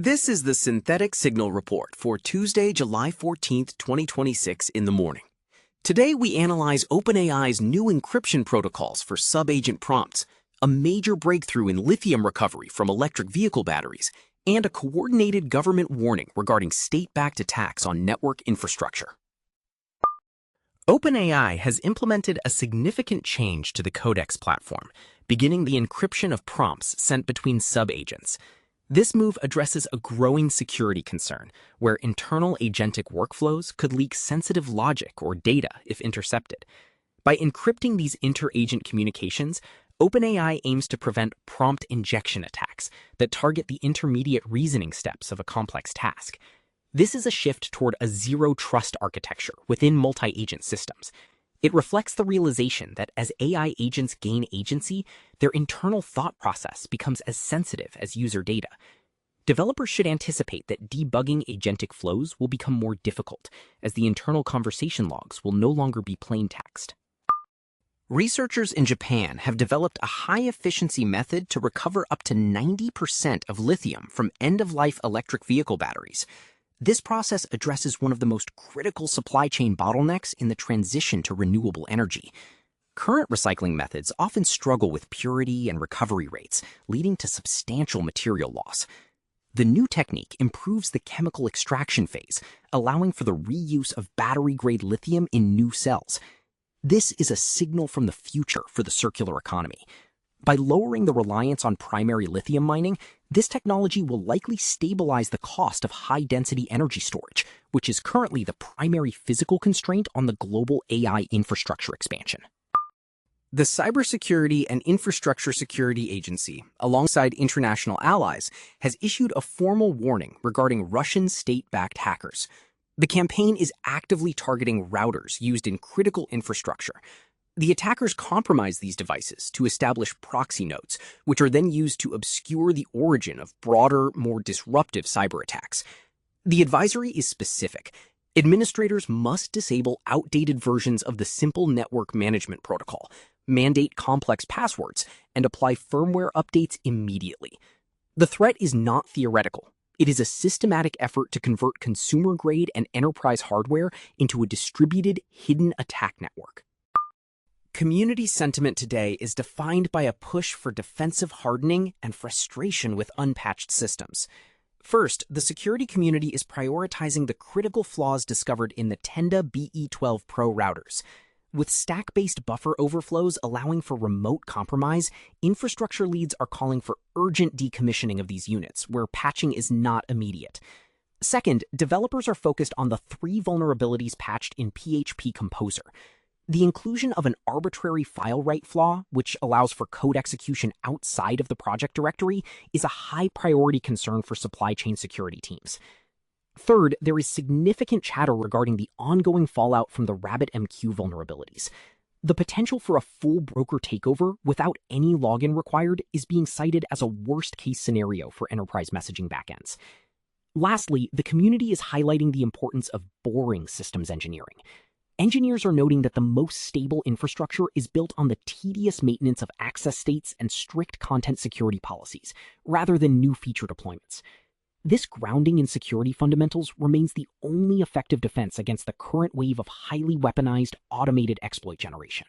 This is the Synthetic Signal Report for Tuesday, July 14th, 2026 in the morning. Today we analyze OpenAI's new encryption protocols for sub-agent prompts, a major breakthrough in lithium recovery from electric vehicle batteries, and a coordinated government warning regarding state-backed attacks on network infrastructure. OpenAI has implemented a significant change to the Codex platform, beginning the encryption of prompts sent between sub-agents. This move addresses a growing security concern, where internal agentic workflows could leak sensitive logic or data if intercepted. By encrypting these inter-agent communications, OpenAI aims to prevent prompt injection attacks that target the intermediate reasoning steps of a complex task. This is a shift toward a zero-trust architecture within multi-agent systems. It reflects the realization that as AI agents gain agency, their internal thought process becomes as sensitive as user data. Developers should anticipate that debugging agentic flows will become more difficult, as the internal conversation logs will no longer be plain text. Researchers in Japan have developed a high-efficiency method to recover up to 90% of lithium from end-of-life electric vehicle batteries. This process addresses one of the most critical supply chain bottlenecks in the transition to renewable energy. Current recycling methods often struggle with purity and recovery rates, leading to substantial material loss. The new technique improves the chemical extraction phase, allowing for the reuse of battery-grade lithium in new cells. This is a signal from the future for the circular economy. By lowering the reliance on primary lithium mining, this technology will likely stabilize the cost of high-density energy storage, which is currently the primary physical constraint on the global AI infrastructure expansion. The Cybersecurity and Infrastructure Security Agency, alongside international allies, has issued a formal warning regarding Russian state-backed hackers. The campaign is actively targeting routers used in critical infrastructure. The attackers compromise these devices to establish proxy nodes, which are then used to obscure the origin of broader, more disruptive cyber attacks. The advisory is specific. Administrators must disable outdated versions of the Simple Network Management Protocol, mandate complex passwords, and apply firmware updates immediately. The threat is not theoretical. It is a systematic effort to convert consumer-grade and enterprise hardware into a distributed, hidden attack network. Community sentiment today is defined by a push for defensive hardening and frustration with unpatched systems. First, the security community is prioritizing the critical flaws discovered in the Tenda BE12 Pro routers. With stack-based buffer overflows allowing for remote compromise, infrastructure leads are calling for urgent decommissioning of these units, where patching is not immediate. Second, developers are focused on the 3 vulnerabilities patched in PHP Composer. The inclusion of an arbitrary file write flaw, which allows for code execution outside of the project directory, is a high-priority concern for supply chain security teams. Third, there is significant chatter regarding the ongoing fallout from the RabbitMQ vulnerabilities. The potential for a full broker takeover without any login required is being cited as a worst-case scenario for enterprise messaging backends. Lastly, the community is highlighting the importance of boring systems engineering. Engineers are noting that the most stable infrastructure is built on the tedious maintenance of access states and strict content security policies, rather than new feature deployments. This grounding in security fundamentals remains the only effective defense against the current wave of highly weaponized, automated exploit generation.